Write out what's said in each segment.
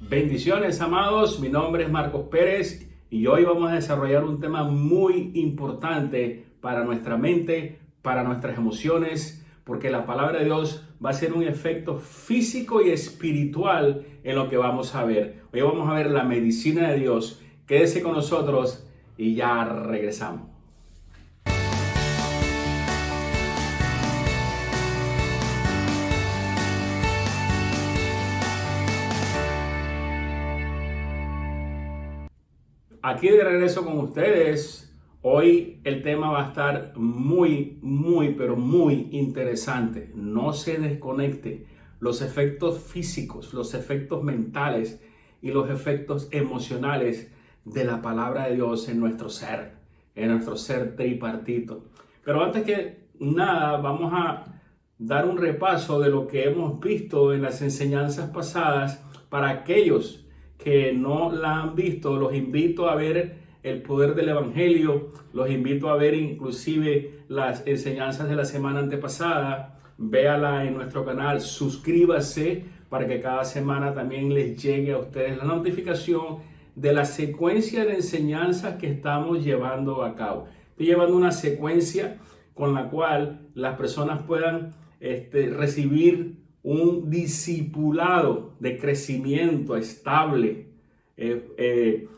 Bendiciones, amados. Mi nombre es Marcos Pérez y hoy vamos a desarrollar un tema muy importante para nuestra mente, para nuestras emociones, porque la palabra de Dios va a ser un efecto físico y espiritual en lo que vamos a ver. Hoy vamos a ver la medicina de Dios. Quédese con nosotros y ya regresamos. Aquí de regreso con ustedes. Hoy el tema va a estar pero muy interesante. No se desconecte. Los efectos físicos, los efectos mentales y los efectos emocionales de la palabra de Dios en nuestro ser tripartito. Pero antes que nada, vamos a dar un repaso de lo que hemos visto en las enseñanzas pasadas. Para aquellos que no la han visto, los invito a ver el poder del evangelio, los invito a ver inclusive las enseñanzas de la semana antepasada. Véala en nuestro canal, suscríbase para que cada semana también les llegue a ustedes la notificación de la secuencia de enseñanzas que estamos llevando a cabo. Estoy llevando una secuencia con la cual las personas puedan recibir un discipulado de crecimiento estable,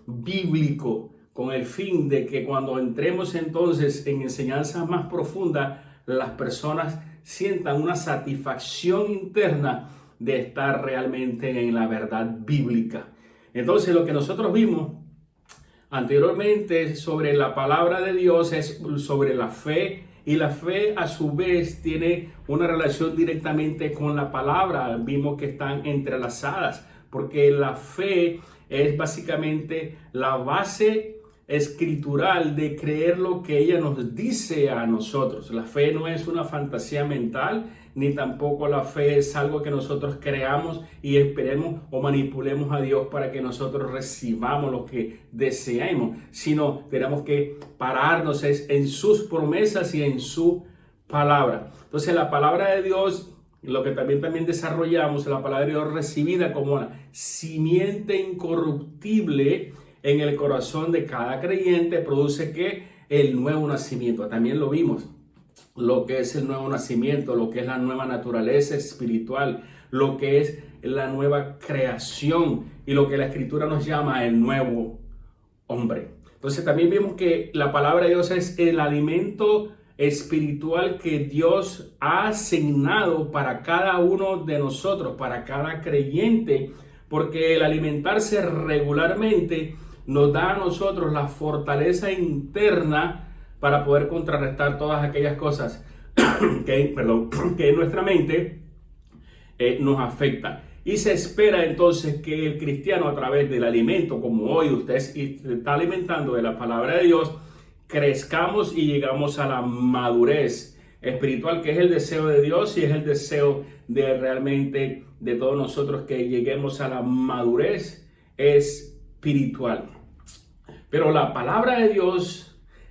bíblico, con el fin de que cuando entremos entonces en enseñanzas más profundas, las personas sientan una satisfacción interna de estar realmente en la verdad bíblica. Entonces, lo que nosotros vimos anteriormente sobre la palabra de Dios es sobre la fe. Y la fe a su vez tiene una relación directamente con la palabra. Vimos que están entrelazadas porque la fe es básicamente la base escritural de creer lo que ella nos dice a nosotros. La fe no es una fantasía mental, ni tampoco la fe es algo que nosotros creamos y esperemos o manipulemos a Dios para que nosotros recibamos lo que deseemos, sino tenemos que pararnos en sus promesas y en su palabra. Entonces la palabra de Dios, lo que también desarrollamos, la palabra de Dios recibida como una simiente incorruptible en el corazón de cada creyente, produce que el nuevo nacimiento. También lo vimos, lo que es el nuevo nacimiento, lo que es la nueva naturaleza espiritual, lo que es la nueva creación y lo que la escritura nos llama el nuevo hombre. Entonces también vimos que la palabra de Dios es el alimento espiritual que Dios ha asignado para cada uno de nosotros, para cada creyente, porque el alimentarse regularmente nos da a nosotros la fortaleza interna para poder contrarrestar todas aquellas cosas que en nuestra mente nos afectan. Y se espera entonces que el cristiano, a través del alimento, como hoy usted se está alimentando de la palabra de Dios, crezcamos y llegamos a la madurez espiritual, que es el deseo de Dios y es el deseo de realmente de todos nosotros, que lleguemos a la madurez espiritual. Pero la palabra de Dios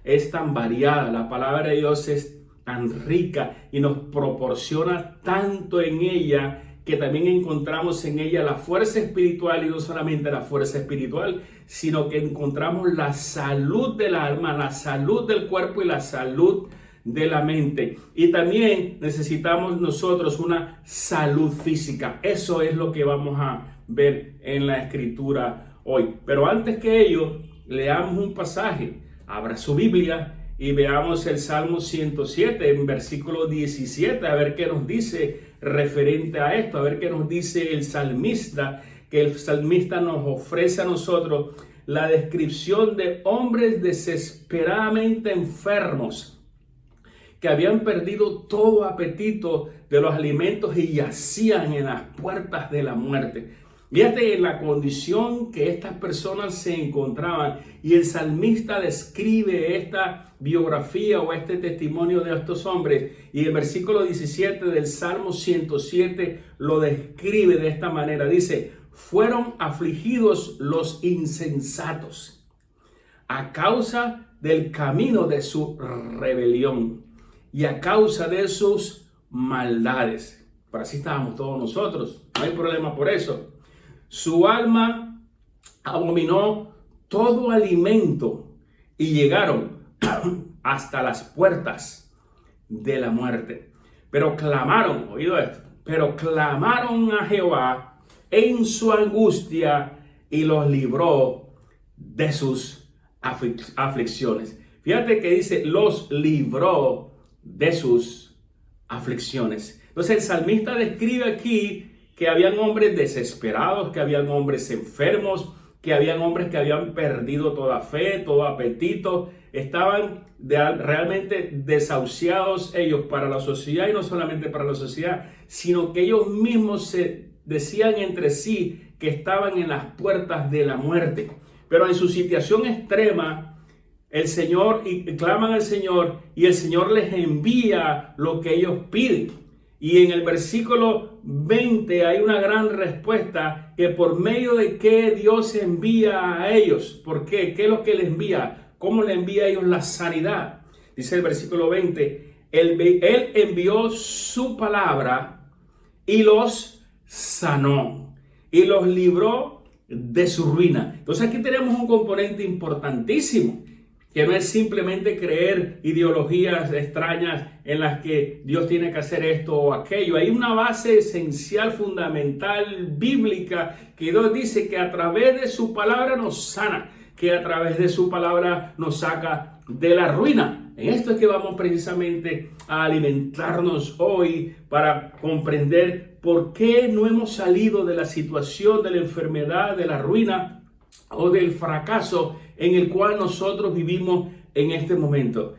es tan variada, la palabra de Dios es tan rica y nos proporciona tanto en ella, que también encontramos en ella la fuerza espiritual, y no solamente la fuerza espiritual, sino que encontramos la salud del alma, la salud del cuerpo y la salud de la mente. Y también necesitamos nosotros una salud física. Eso es lo que vamos a ver en la escritura hoy. Pero antes que ello, leamos un pasaje. Abra su Biblia y veamos el Salmo 107 en versículo 17, a ver qué nos dice referente a esto, a ver qué nos dice el salmista, que el salmista nos ofrece a nosotros la descripción de hombres desesperadamente enfermos, que habían perdido todo apetito de los alimentos y yacían en las puertas de la muerte. Fíjate en la condición que estas personas se encontraban, y el salmista describe esta biografía o este testimonio de estos hombres, y el versículo 17 del Salmo 107 lo describe de esta manera. Dice: fueron afligidos los insensatos a causa del camino de su rebelión y a causa de sus maldades. Pero así estábamos todos nosotros, no hay problema por eso. Su alma abominó todo alimento y llegaron hasta las puertas de la muerte. Pero clamaron, oído esto, pero clamaron a Jehová en su angustia y los libró de sus aflicciones. Fíjate que dice, los libró de sus aflicciones. Entonces el salmista describe aquí que habían hombres desesperados, que habían hombres enfermos, que habían hombres que habían perdido toda fe, todo apetito, estaban realmente desahuciados ellos para la sociedad, y no solamente para la sociedad, sino que ellos mismos se decían entre sí que estaban en las puertas de la muerte. Pero en su situación extrema, el Señor, y claman al Señor, y el Señor les envía lo que ellos piden. Y en el versículo 20 hay una gran respuesta, que por medio de qué Dios envía a ellos. ¿Por qué? ¿Qué es lo que les envía? ¿Cómo le envía a ellos la sanidad? Dice el versículo 20, Él envió su palabra y los sanó y los libró de su ruina. Entonces aquí tenemos un componente importantísimo, que no es simplemente creer ideologías extrañas en las que Dios tiene que hacer esto o aquello. Hay una base esencial, fundamental, bíblica, que Dios dice que a través de su palabra nos sana, que a través de su palabra nos saca de la ruina. En esto es que vamos precisamente a alimentarnos hoy para comprender por qué no hemos salido de la situación de la enfermedad, de la ruina o del fracaso en el cual nosotros vivimos en este momento.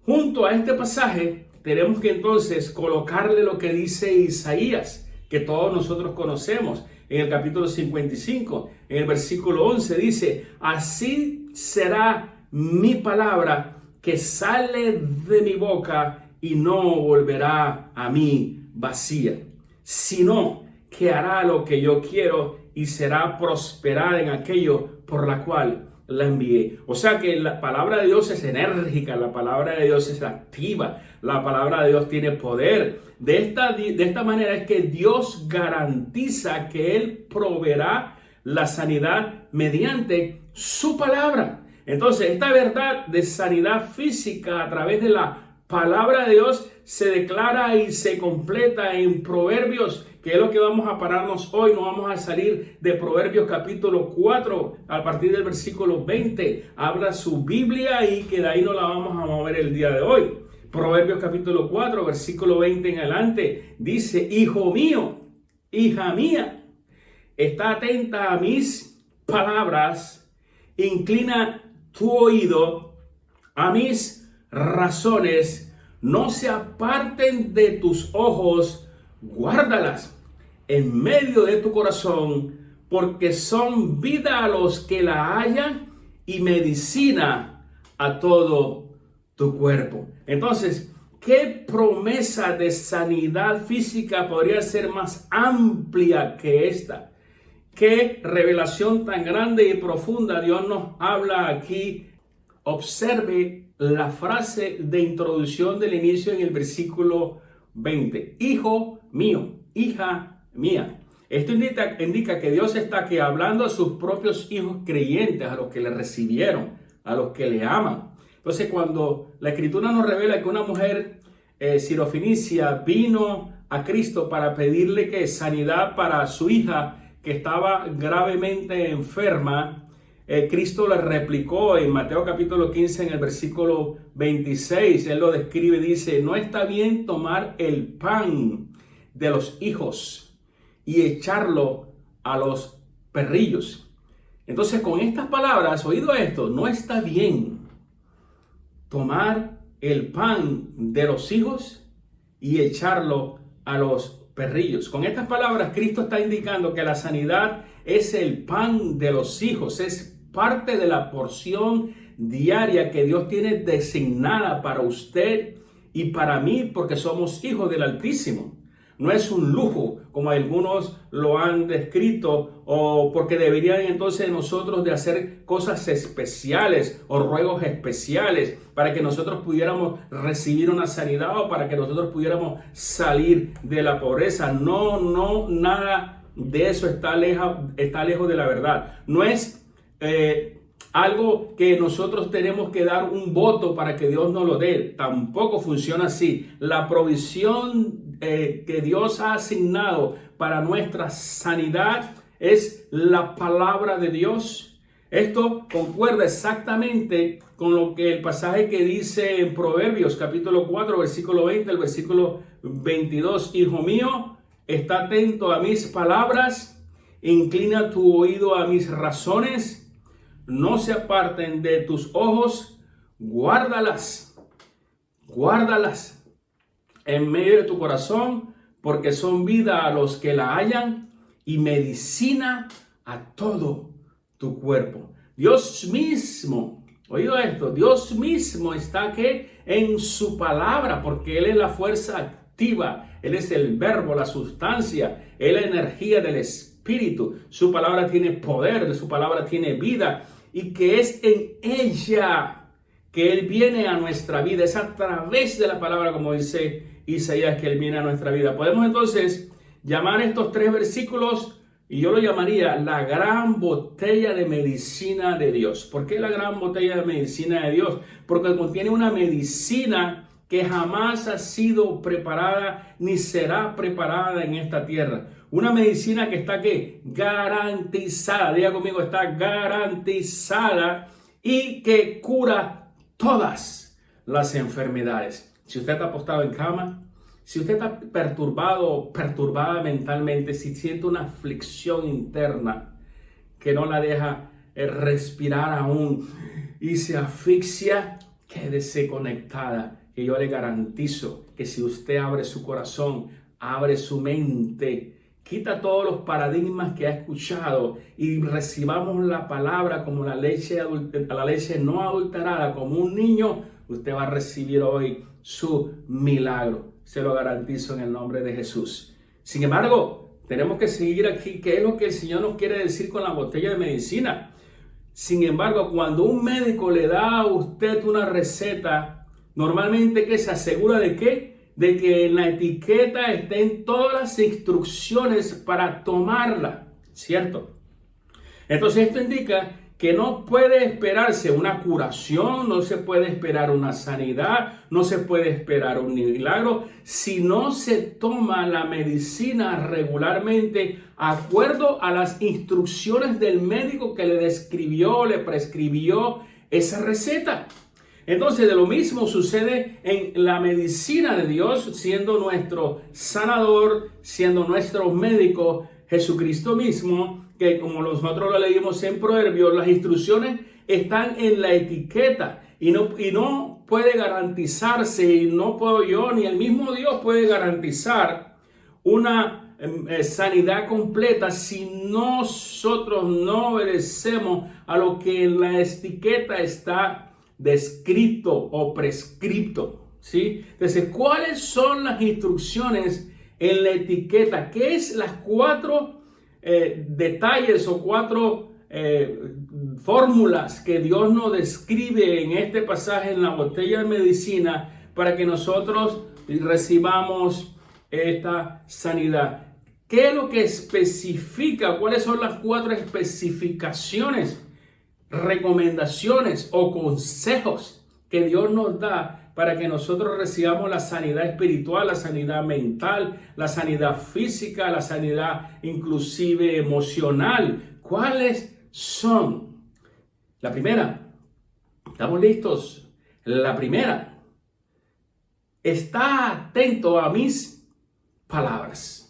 Junto a este pasaje tenemos que entonces colocarle lo que dice Isaías, que todos nosotros conocemos. En el capítulo 55, en el versículo 11 dice, así será mi palabra que sale de mi boca y no volverá a mí vacía, sino que hará lo que yo quiero y será prosperada en aquello por la cual la envié. O sea que la palabra de Dios es enérgica, la palabra de Dios es activa, la palabra de Dios tiene poder. De esta manera es que Dios garantiza que Él proveerá la sanidad mediante su palabra. Entonces, esta verdad de sanidad física a través de la palabra de Dios se declara y se completa en Proverbios, que es lo que vamos a pararnos hoy. No vamos a salir de Proverbios capítulo 4 a partir del versículo 20. Abra su Biblia y que de ahí no la vamos a mover el día de hoy. Proverbios capítulo 4, versículo 20 en adelante, dice, hijo mío, hija mía, está atenta a mis palabras, inclina tu oído a mis razones, no se aparten de tus ojos, guárdalas en medio de tu corazón, porque son vida a los que la hallan y medicina a todo tu cuerpo. Entonces, ¿qué promesa de sanidad física podría ser más amplia que esta? ¿Qué revelación tan grande y profunda Dios nos habla aquí? Observe la frase de introducción del inicio en el versículo 20. Hijo mío, hija mía. Esto indica que Dios está aquí hablando a sus propios hijos creyentes, a los que le recibieron, a los que le aman. Entonces, cuando la Escritura nos revela que una mujer sirofenicia vino a Cristo para pedirle que sanidad para su hija que estaba gravemente enferma, Cristo le replicó en Mateo capítulo 15 en el versículo 26. Él lo describe, dice, no está bien tomar el pan de los hijos y echarlo a los perrillos. Entonces, con estas palabras, oído esto, no está bien tomar el pan de los hijos y echarlo a los perrillos. Con estas palabras, Cristo está indicando que la sanidad es el pan de los hijos, es parte de la porción diaria que Dios tiene designada para usted y para mí, porque somos hijos del Altísimo. No es un lujo, como algunos lo han descrito, o porque deberían entonces nosotros de hacer cosas especiales o ruegos especiales para que nosotros pudiéramos recibir una sanidad o para que nosotros pudiéramos salir de la pobreza. No, nada de eso está lejos de la verdad. No es algo que nosotros tenemos que dar un voto para que Dios nos lo dé. Tampoco funciona así. La provisión que Dios ha asignado para nuestra sanidad es la palabra de Dios. Esto concuerda exactamente con lo que el pasaje que dice en Proverbios capítulo 4, versículo 20, el versículo 22. Hijo mío, está atento a mis palabras, inclina tu oído a mis razones, no se aparten de tus ojos, guárdalas en medio de tu corazón, porque son vida a los que la hallan y medicina a todo tu cuerpo. Dios mismo, oído esto, Dios mismo está aquí en su palabra, porque Él es la fuerza activa, Él es el verbo, la sustancia, Él es la energía del Espíritu. Su palabra tiene poder, su palabra tiene vida, y que es en ella que Él viene a nuestra vida. Es a través de la palabra, como dice Isaías, que Él viene a nuestra vida. Podemos entonces llamar estos 3 versículos, y yo lo llamaría la gran botella de medicina de Dios. ¿Por qué la gran botella de medicina de Dios? Porque contiene una medicina que jamás ha sido preparada ni será preparada en esta tierra. Una medicina que está ¿qué? Garantizada. Diga conmigo, está garantizada y que cura todas las enfermedades. Si usted está acostado en cama, si usted está perturbado o perturbada mentalmente, si siente una aflicción interna que no la deja respirar aún y se asfixia, quédese conectada. Que yo le garantizo que si usted abre su corazón, abre su mente, quita todos los paradigmas que ha escuchado y recibamos la palabra como la leche no adulterada, como un niño, usted va a recibir hoy su milagro. Se lo garantizo en el nombre de Jesús. Sin embargo, tenemos que seguir aquí. ¿Qué es lo que el Señor nos quiere decir con la botella de medicina? Sin embargo, cuando un médico le da a usted una receta, normalmente que se asegura de qué? De que en la etiqueta estén todas las instrucciones para tomarla, ¿cierto? Entonces esto indica que no puede esperarse una curación, no se puede esperar una sanidad, no se puede esperar un milagro si no se toma la medicina regularmente acuerdo a las instrucciones del médico que le prescribió esa receta. Entonces, de lo mismo sucede en la medicina de Dios, siendo nuestro sanador, siendo nuestro médico, Jesucristo mismo, que como nosotros lo leímos en Proverbios, las instrucciones están en la etiqueta y no puede garantizarse, y no puedo yo, ni el mismo Dios puede garantizar una sanidad completa si nosotros no obedecemos a lo que en la etiqueta está descrito o prescripto, ¿sí? Entonces, ¿cuáles son las instrucciones en la etiqueta? ¿Qué es las 4 detalles o 4 fórmulas que Dios nos describe en este pasaje en la botella de medicina para que nosotros recibamos esta sanidad? ¿Qué es lo que especifica? ¿Cuáles son las 4 especificaciones, recomendaciones o consejos que Dios nos da para que nosotros recibamos la sanidad espiritual, la sanidad mental, la sanidad física, la sanidad inclusive emocional? ¿Cuáles son? La primera, ¿estamos listos? La primera, está atento a mis palabras.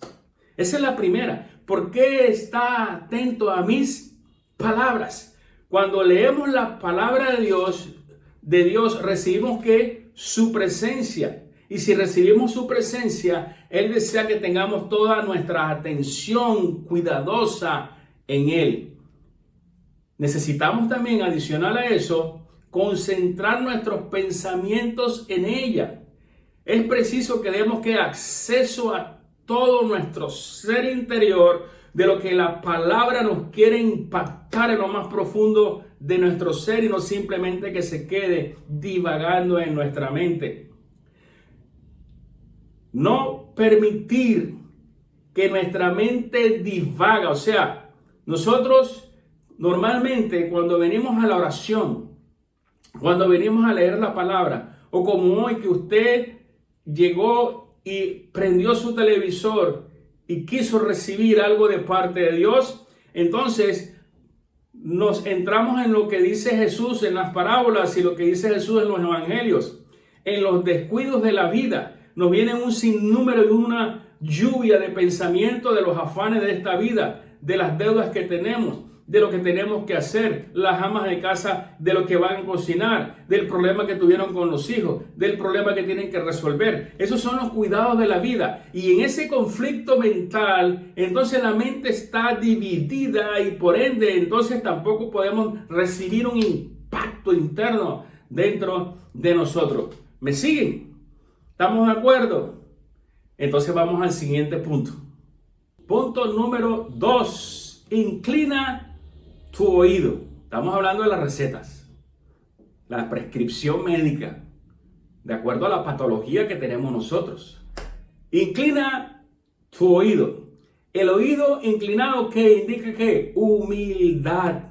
Esa es la primera. ¿Por qué está atento a mis palabras? Cuando leemos la palabra de Dios recibimos ¿qué? Su presencia. Y si recibimos su presencia, Él desea que tengamos toda nuestra atención cuidadosa en Él. Necesitamos también, adicional a eso, concentrar nuestros pensamientos en ella. Es preciso que demos que acceso a todo nuestro ser interior de lo que la palabra nos quiere impactar en lo más profundo de nuestro ser y no simplemente que se quede divagando en nuestra mente. No permitir que nuestra mente divaga. O sea, nosotros normalmente cuando venimos a la oración, cuando venimos a leer la palabra, o como hoy que usted llegó y prendió su televisor y quiso recibir algo de parte de Dios, entonces nos entramos en lo que dice Jesús en las parábolas y lo que dice Jesús en los evangelios, en los descuidos de la vida. Nos viene un sinnúmero y una lluvia de pensamiento de los afanes de esta vida, de las deudas que tenemos, de lo que tenemos que hacer, las amas de casa, de lo que van a cocinar, del problema que tuvieron con los hijos, del problema que tienen que resolver. Esos son los cuidados de la vida. Y en ese conflicto mental, entonces la mente está dividida y por ende, entonces tampoco podemos recibir un impacto interno dentro de nosotros. ¿Me siguen? ¿Estamos de acuerdo? Entonces vamos al siguiente punto. Punto número 2. Inclina tu oído. Estamos hablando de las recetas, la prescripción médica, de acuerdo a la patología que tenemos nosotros. Inclina tu oído. El oído inclinado, ¿qué indica? ¿Qué? Humildad.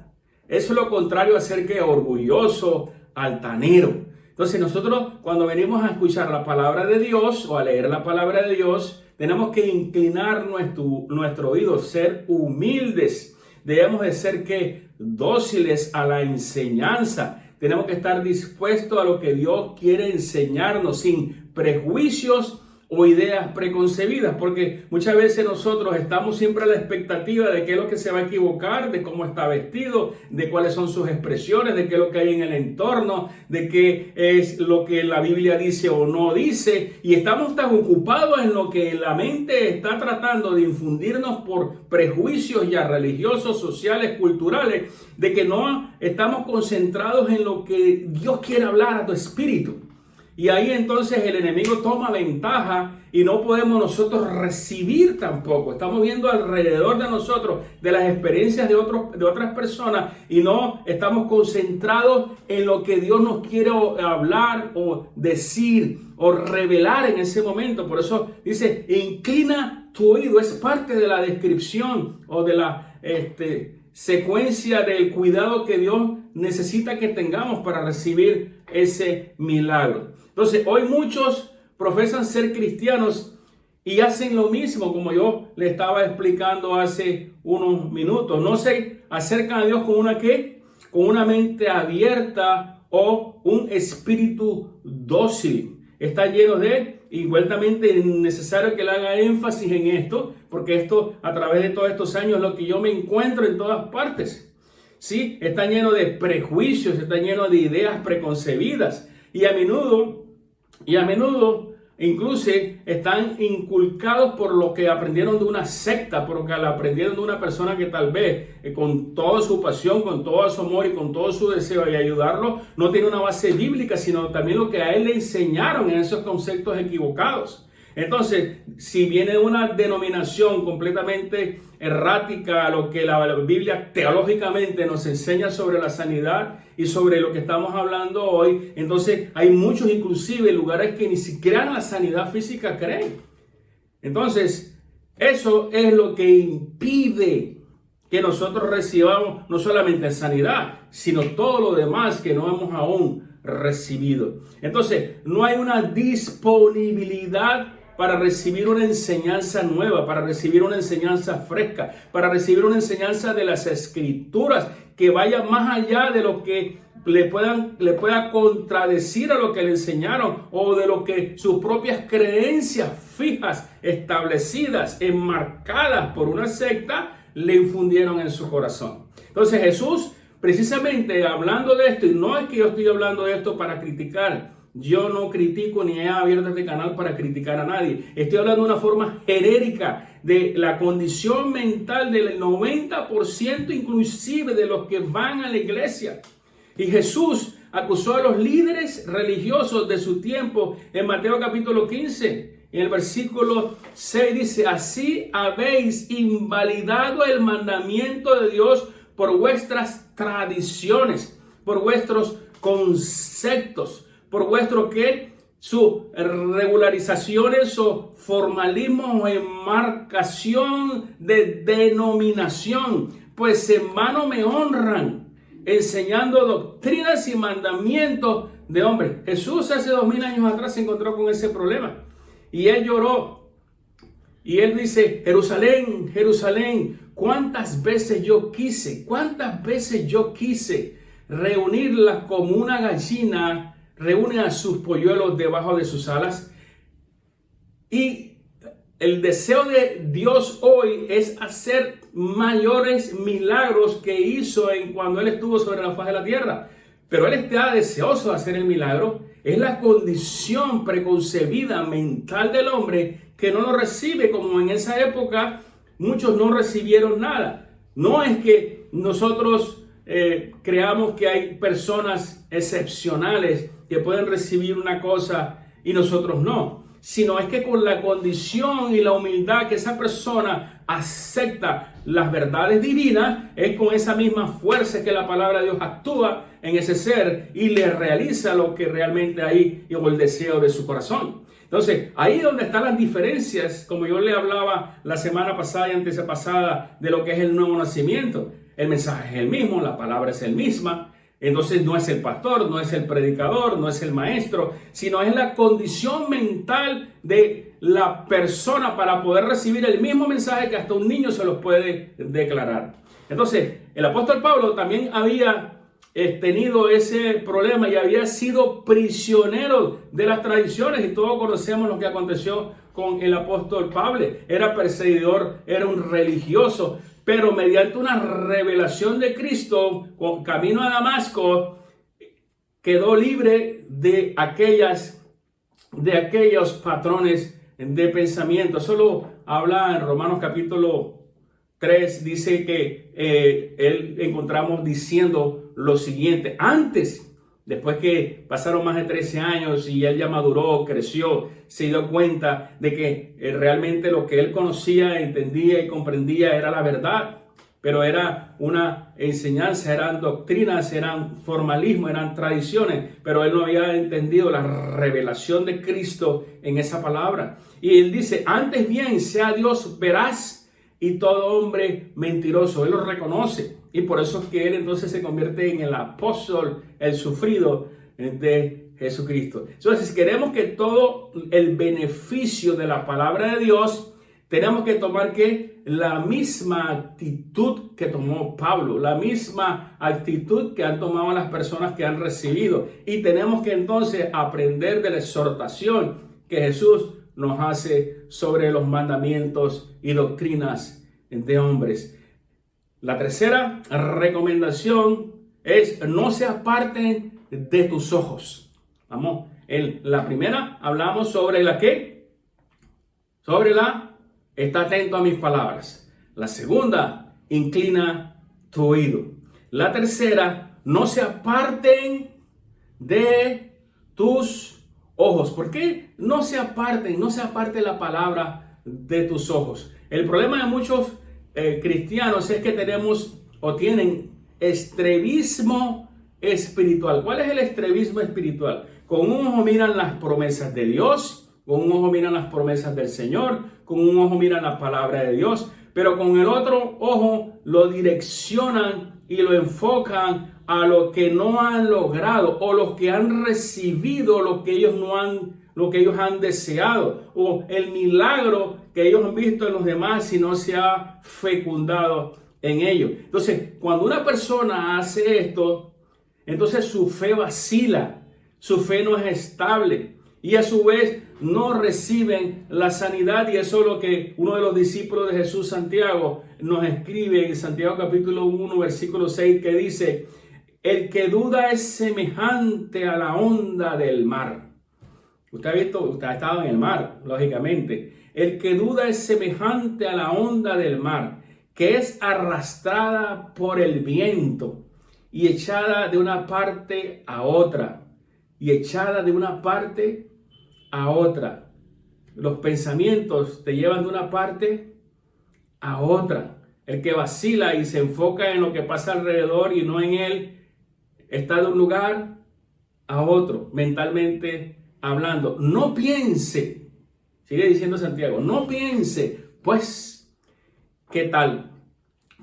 Eso es lo contrario a ser que orgulloso, altanero. Entonces nosotros cuando venimos a escuchar la palabra de Dios o a leer la palabra de Dios, tenemos que inclinar nuestro oído, ser humildes. Debemos de ser que dóciles a la enseñanza. Tenemos que estar dispuestos a lo que Dios quiere enseñarnos sin prejuicios o ideas preconcebidas, porque muchas veces nosotros estamos siempre a la expectativa de qué es lo que se va a equivocar, de cómo está vestido, de cuáles son sus expresiones, de qué es lo que hay en el entorno, de qué es lo que la Biblia dice o no dice, y estamos tan ocupados en lo que la mente está tratando de infundirnos por prejuicios ya religiosos, sociales, culturales, de que no estamos concentrados en lo que Dios quiere hablar a tu espíritu. Y ahí entonces el enemigo toma ventaja y no podemos nosotros recibir tampoco. Estamos viendo alrededor de nosotros de las experiencias de otras personas y no estamos concentrados en lo que Dios nos quiere hablar o decir o revelar en ese momento. Por eso dice, inclina tu oído. Es parte de la descripción o de la secuencia del cuidado que Dios necesita que tengamos para recibir ese milagro. Entonces, hoy muchos profesan ser cristianos y hacen lo mismo, como yo le estaba explicando hace unos minutos. No se acercan a Dios con una ¿qué? Con una mente abierta o un espíritu dócil. Está lleno de, igualmente es necesario que le haga énfasis en esto, porque esto a través de todos estos años es lo que yo me encuentro en todas partes. Sí, está lleno de prejuicios, está lleno de ideas preconcebidas y a menudo incluso están inculcados por lo que aprendieron de una secta, por lo que aprendieron de una persona que tal vez con toda su pasión, con todo su amor y con todo su deseo de ayudarlo, no tiene una base bíblica, sino también lo que a él le enseñaron en esos conceptos equivocados. Entonces, si viene de una denominación completamente errática a lo que la Biblia teológicamente nos enseña sobre la sanidad y sobre lo que estamos hablando hoy, entonces hay muchos inclusive lugares que ni siquiera en la sanidad física creen. Entonces, eso es lo que impide que nosotros recibamos no solamente sanidad, sino todo lo demás que no hemos aún recibido. Entonces, no hay una disponibilidad para recibir una enseñanza nueva, para recibir una enseñanza fresca, para recibir una enseñanza de las Escrituras que vaya más allá de lo que le pueda contradecir a lo que le enseñaron o de lo que sus propias creencias fijas, establecidas, enmarcadas por una secta, le infundieron en su corazón. Entonces Jesús, precisamente hablando de esto, y no es que yo estoy hablando de esto para criticar, yo no critico ni he abierto este canal para criticar a nadie. Estoy hablando de una forma genérica de la condición mental del 90% inclusive de los que van a la iglesia. Y Jesús acusó a los líderes religiosos de su tiempo en Mateo capítulo 15. En el versículo 6 dice, así habéis invalidado el mandamiento de Dios por vuestras tradiciones, por vuestros conceptos, por vuestro ¿qué? sus regularizaciones o formalismos o enmarcación de denominación, pues en vano me honran, enseñando doctrinas y mandamientos de hombres. Jesús hace 2000 años atrás se encontró con ese problema y él lloró. Y él dice: Jerusalén, Jerusalén, cuántas veces yo quise reunirlas como una gallina reúne a sus polluelos debajo de sus alas. Y el deseo de Dios hoy es hacer mayores milagros que hizo cuando Él estuvo sobre la faz de la tierra. Pero Él está deseoso de hacer el milagro. Es la condición preconcebida mental del hombre que no lo recibe, como en esa época muchos no recibieron nada. No es que nosotros creamos que hay personas excepcionales que pueden recibir una cosa y nosotros no, sino es que con la condición y la humildad que esa persona acepta las verdades divinas, es con esa misma fuerza que la palabra de Dios actúa en ese ser y le realiza lo que realmente hay o el deseo de su corazón. Entonces, ahí es donde están las diferencias, como yo le hablaba la semana pasada y antepasada, de lo que es el nuevo nacimiento. El mensaje es el mismo, la palabra es el misma. Entonces no es el pastor, no es el predicador, no es el maestro, sino es la condición mental de la persona para poder recibir el mismo mensaje que hasta un niño se los puede declarar. Entonces, el apóstol Pablo también había tenido ese problema y había sido prisionero de las tradiciones, y todos conocemos lo que aconteció con el apóstol Pablo. Era perseguidor, era un religioso, pero mediante una revelación de Cristo, con camino a Damasco, quedó libre de aquellos patrones de pensamiento. Solo habla en Romanos capítulo 3, dice que él encontramos diciendo lo siguiente: después que pasaron más de 13 años y él ya maduró, creció, se dio cuenta de que realmente lo que él conocía, entendía y comprendía era la verdad, pero era una enseñanza, eran doctrinas, eran formalismo, eran tradiciones, pero él no había entendido la revelación de Cristo en esa palabra. Y él dice: antes bien sea Dios veraz y todo hombre mentiroso. Él lo reconoce, y por eso es que él entonces se convierte en el apóstol, el sufrido de Jesucristo. Entonces, si queremos que todo el beneficio de la palabra de Dios, tenemos que tomar la misma actitud que tomó Pablo, la misma actitud que han tomado las personas que han recibido, y tenemos que entonces aprender de la exhortación que Jesús nos hace sobre los mandamientos y doctrinas de hombres. La tercera recomendación es: no se aparten de tus ojos. Vamos, la primera hablamos sobre la ¿qué? Sobre la está atento a mis palabras. La segunda, inclina tu oído. La tercera, no se aparten de tus ojos. ¿Por qué no se aparte la palabra de tus ojos? El problema de muchos cristianos es que tienen estrevismo espiritual. ¿Cuál es el estrevismo espiritual? Con un ojo miran las promesas de Dios, con un ojo miran las promesas del Señor, con un ojo miran la palabra de Dios, pero con el otro ojo lo direccionan y lo enfocan a lo que no han logrado, o los que han recibido lo que ellos han deseado, o el milagro que ellos han visto en los demás y no se ha fecundado en ellos. Entonces, cuando una persona hace esto, entonces su fe vacila, su fe no es estable, y a su vez no reciben la sanidad. Y eso es lo que uno de los discípulos de Jesús, Santiago, nos escribe en Santiago capítulo 1, versículo 6, que dice: el que duda es semejante a la onda del mar. Usted ha estado en el mar, lógicamente. El que duda es semejante a la onda del mar, que es arrastrada por el viento y echada de una parte a otra. Y echada de una parte a otra. Los pensamientos te llevan de una parte a otra. El que vacila y se enfoca en lo que pasa alrededor y no en él, está de un lugar a otro, mentalmente hablando, no piense, sigue diciendo Santiago, no piense, pues, ¿qué tal?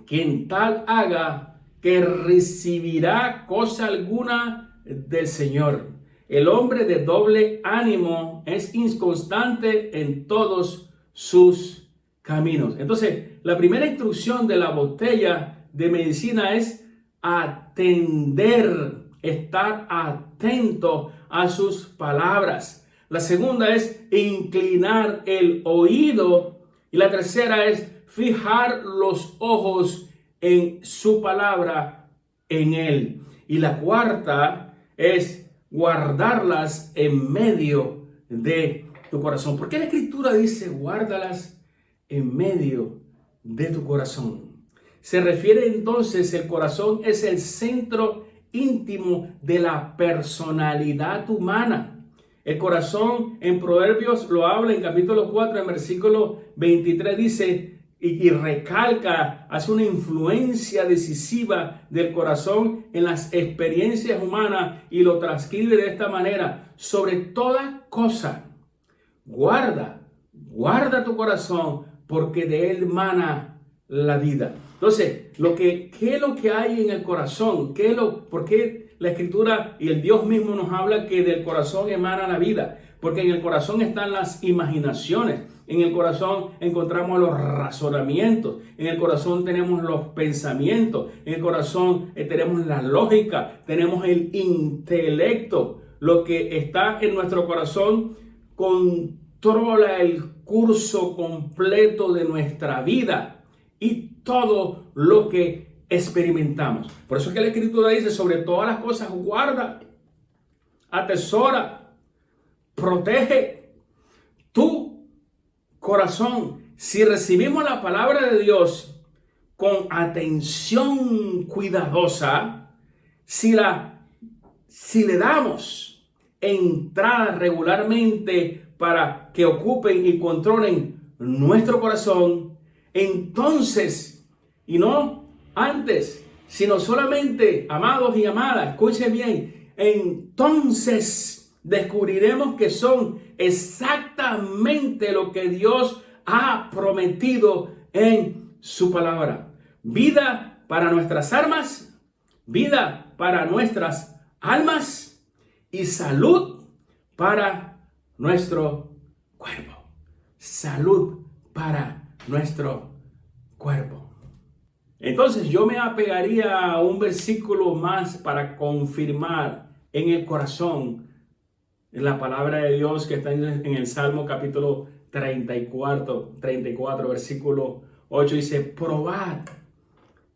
Quien tal haga, que recibirá cosa alguna del Señor. El hombre de doble ánimo es inconstante en todos sus caminos. Entonces, la primera instrucción de la botella de medicina es atender, estar atento a sus palabras. La segunda es inclinar el oído. Y la tercera es fijar los ojos en su palabra, en él. Y la cuarta es guardarlas en medio de tu corazón. ¿Por qué la Escritura dice guárdalas en medio de tu corazón? Se refiere entonces, el corazón es el centro íntimo de la personalidad humana. El corazón en Proverbios lo habla en capítulo 4, en versículo 23, dice y recalca, hace una influencia decisiva del corazón en las experiencias humanas y lo transcribe de esta manera: sobre toda cosa, guarda tu corazón, porque de él mana la vida. Entonces, ¿qué es lo que hay en el corazón? ¿Por qué la Escritura y el Dios mismo nos habla que del corazón emana la vida? Porque en el corazón están las imaginaciones, en el corazón encontramos los razonamientos, en el corazón tenemos los pensamientos, en el corazón tenemos la lógica, tenemos el intelecto. Lo que está en nuestro corazón controla el curso completo de nuestra vida y todo lo que experimentamos. Por eso es que la Escritura dice: sobre todas las cosas guarda, atesora, protege tu corazón. Si recibimos la palabra de Dios con atención cuidadosa, si le damos entrada regularmente para que ocupen y controlen nuestro corazón, entonces, y no antes, sino solamente, amados y amadas, escuchen bien, entonces descubriremos que son exactamente lo que Dios ha prometido en su palabra: vida para nuestras almas, vida para nuestras almas y salud para nuestro cuerpo. Salud para nuestro cuerpo. Entonces yo me apegaría a un versículo más para confirmar en el corazón en la palabra de Dios, que está en el Salmo capítulo 34, versículo 8, dice: probad.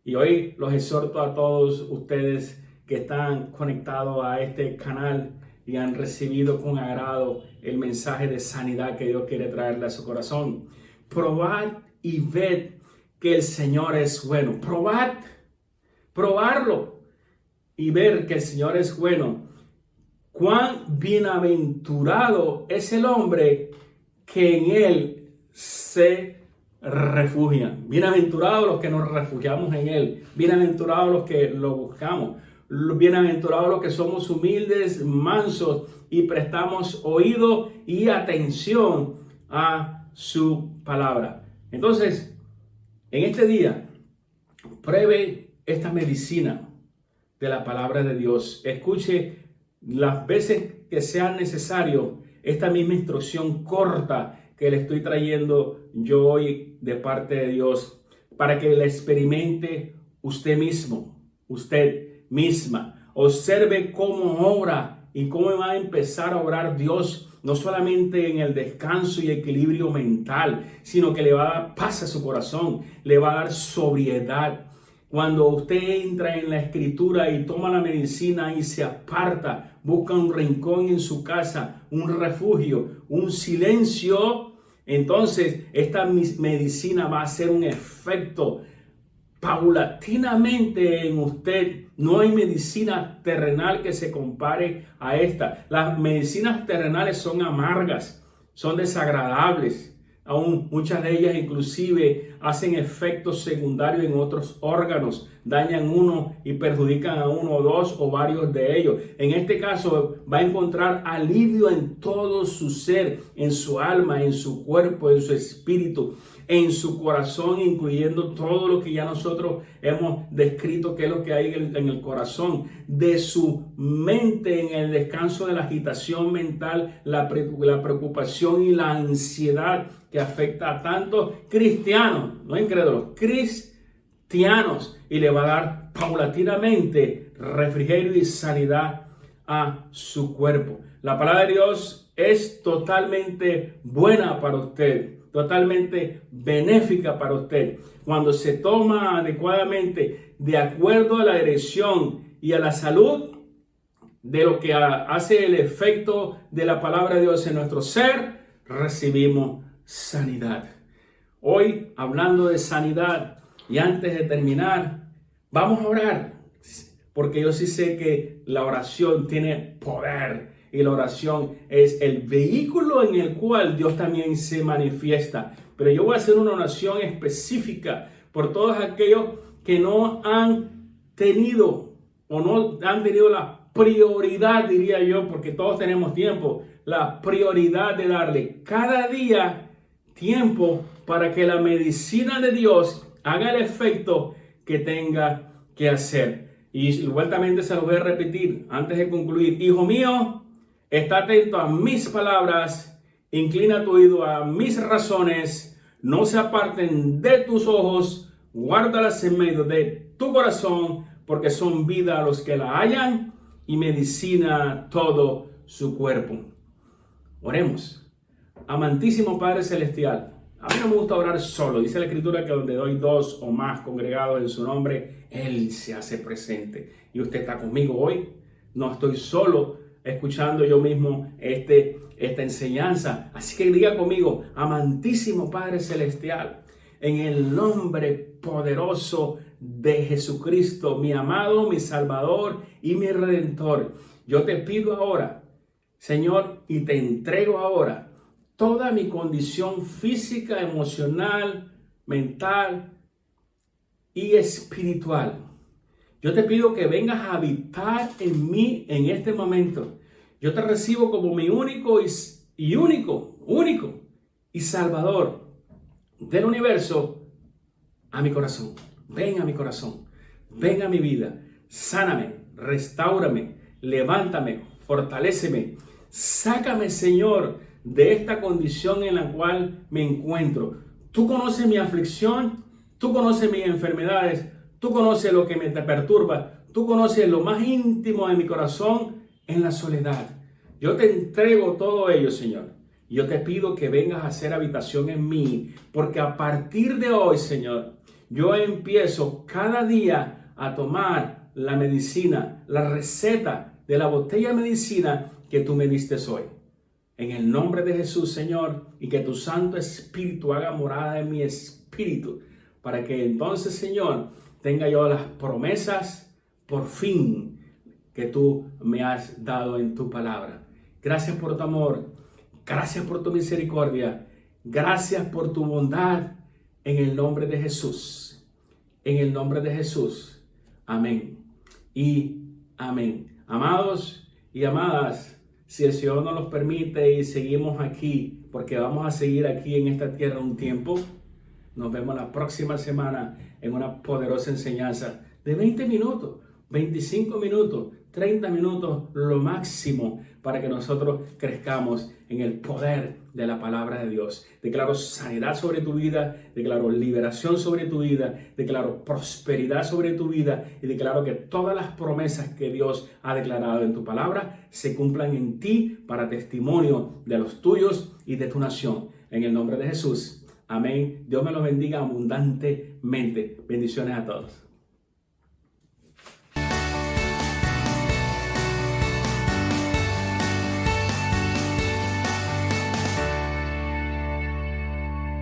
Y hoy los exhorto a todos ustedes que están conectados a este canal y han recibido con agrado el mensaje de sanidad que Dios quiere traerle a su corazón. Probad y ved que el Señor es bueno. Probarlo y ver que el Señor es bueno. Cuán bienaventurado es el hombre que en él se refugian. Bienaventurados los que nos refugiamos en él. Bienaventurados los que lo buscamos. Bienaventurados los que somos humildes, mansos y prestamos oído y atención a su palabra. Entonces, en este día, pruebe esta medicina de la palabra de Dios. Escuche las veces que sea necesario esta misma instrucción corta que le estoy trayendo yo hoy de parte de Dios, para que la experimente usted mismo, usted misma. Observe cómo obra y cómo va a empezar a obrar Dios, no solamente en el descanso y equilibrio mental, sino que le va a dar paz a su corazón, le va a dar sobriedad. Cuando usted entra en la Escritura y toma la medicina y se aparta, busca un rincón en su casa, un refugio, un silencio, entonces esta medicina va a hacer un efecto paulatinamente en usted. No hay medicina terrenal que se compare a esta. Las medicinas terrenales son amargas, son desagradables. Aún muchas de ellas inclusive hacen efectos secundarios en otros órganos. dañan uno y perjudican a uno, dos o varios de ellos. En este caso va a encontrar alivio en todo su ser, en su alma, en su cuerpo, en su espíritu, en su corazón, incluyendo todo lo que ya nosotros hemos descrito, que es lo que hay en el corazón, de su mente, en el descanso de la agitación mental, la preocupación y la ansiedad que afecta a tantos cristianos, no incrédulos, cristianos, y le va a dar paulatinamente refrigerio y sanidad a su cuerpo. La palabra de Dios es totalmente buena para usted, totalmente benéfica para usted. Cuando se toma adecuadamente, de acuerdo a la dirección y a la salud de lo que hace el efecto de la palabra de Dios en nuestro ser, recibimos sanidad. Hoy, hablando de sanidad, y antes de terminar, vamos a orar, porque yo sí sé que la oración tiene poder y la oración es el vehículo en el cual Dios también se manifiesta. Pero yo voy a hacer una oración específica por todos aquellos que no han tenido o no han tenido la prioridad, diría yo, porque todos tenemos tiempo, la prioridad de darle cada día tiempo para que la medicina de Dios haga el efecto que tenga que hacer. Y vueltamente se lo voy a repetir antes de concluir. Hijo mío, está atento a mis palabras, inclina tu oído a mis razones, no se aparten de tus ojos, guárdalas en medio de tu corazón, porque son vida a los que la hallan y medicina a todo su cuerpo. Oremos. Amantísimo Padre Celestial, a mí no me gusta orar solo. Dice la Escritura que donde doy dos o más congregados en su nombre, Él se hace presente. Y usted está conmigo hoy. No estoy solo escuchando yo mismo esta enseñanza. Así que diga conmigo, amantísimo Padre Celestial, en el nombre poderoso de Jesucristo, mi amado, mi Salvador y mi Redentor, yo te pido ahora, Señor, y te entrego ahora toda mi condición física, emocional, mental y espiritual. Yo te pido que vengas a habitar en mí en este momento. Yo te recibo como mi único y Salvador del universo a mi corazón. Ven a mi corazón, ven a mi vida, sáname, restáurame, levántame, fortaléceme. Sácame, Señor, de esta condición en la cual me encuentro. Tú conoces mi aflicción, tú conoces mis enfermedades, tú conoces lo que me perturba, tú conoces lo más íntimo de mi corazón en la soledad. Yo te entrego todo ello, Señor. Yo te pido que vengas a hacer habitación en mí, porque a partir de hoy, Señor, yo empiezo cada día a tomar la medicina, la receta de la botella de medicina que tú me diste hoy. En el nombre de Jesús, Señor, y que tu Santo Espíritu haga morada en mi espíritu, para que entonces, Señor, tenga yo las promesas por fin que tú me has dado en tu palabra. Gracias por tu amor, gracias por tu misericordia, gracias por tu bondad, en el nombre de Jesús. En el nombre de Jesús. Amén y amén. Amados y amadas, si el Señor nos los permite y seguimos aquí, porque vamos a seguir aquí en esta tierra un tiempo, nos vemos la próxima semana en una poderosa enseñanza de 20 minutos, 25 minutos, 30 minutos, lo máximo, para que nosotros crezcamos en el poder de la palabra de Dios. Declaro sanidad sobre tu vida, declaro liberación sobre tu vida, declaro prosperidad sobre tu vida y declaro que todas las promesas que Dios ha declarado en tu palabra se cumplan en ti para testimonio de los tuyos y de tu nación. En el nombre de Jesús. Amén. Dios me los bendiga abundantemente. Bendiciones a todos.